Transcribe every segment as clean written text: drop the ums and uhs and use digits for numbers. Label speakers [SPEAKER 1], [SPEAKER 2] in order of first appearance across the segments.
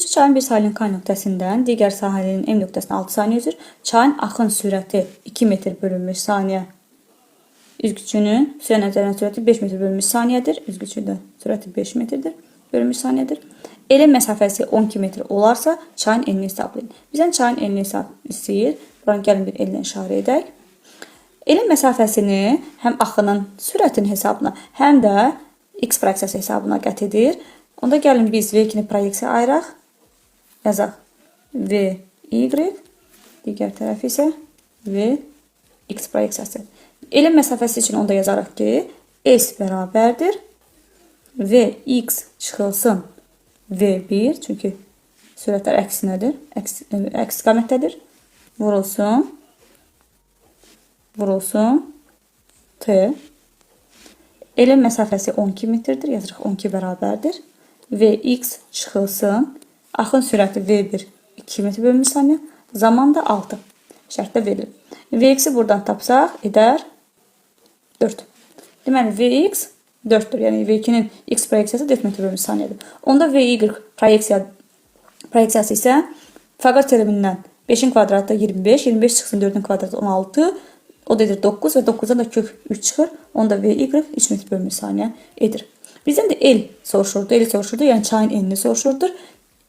[SPEAKER 1] Çayın bir sahilin K nöqtəsindən digər sahilin M nöqtəsinə 6 saniyə üzür. Çayın axın sürəti 2 metr bölünmüş saniyə. Üzgüçünün suya nəzərən sürəti 5 metr bölünmüş saniyədir. Üzgüçünün sürəti 5 metrdir. Bölünmüş saniyədir. Elin məsafəsi 12 metr olarsa çayın enini hesablayın. Bizdən çayın enini istəyir. Buranı gəlin bir ellə işarə edək. Elin məsafəsini həm axının sürətinin hesabına, həm də x proyeksiyası hesabına qət edir. Onda gəlin biz V2-ni proyeksiya ayıraq. Yazaq V, Y, digər tərəfi isə V, X proyeksiyası. Elin məsafəsi üçün onda yazarıq ki, S bərabərdir. V, X çıxılsın V1, çünki sürətlər əksinədir, əks istiqamətdədir. Vurulsun T. Elin məsafəsi 12 metrdir, yazırıq 12 bərabərdir. V, X çıxılsın. Axın sürəti V1 2 metr bölünmüş saniyə, zaman da 6 şərtdə verilir. Vx-i buradan tapsaq edər 4. Deməli Vx 4-dür. Yəni V2-nin x proyeksiyası 4 metr bölünmüş saniyədir. Onda Vy proyeksiyası isə Faqar teoremindən 5-in kvadratı 25, 25 çıxsın 4-ün kvadratı 16, o da edir 9 və 9-dan da kök 3 çıxır. Onda Vy 3 metr bölünmüş saniyə edir. Bizdən də el soruşurdu, yəni çayın enini soruşurdur.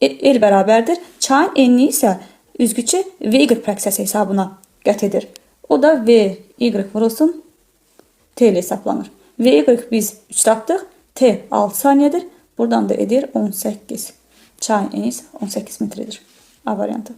[SPEAKER 1] El bərabərdir. Çayın enini isə üzgüçü Vy proyeksiyası hesabına qət edir. O da Vy vurulsun T ilə hesablanır. Vy biz 3 tapdıq. T 6 saniyədir. Buradan da edir 18. Çayın eni isə 18 metrdir. A variantı.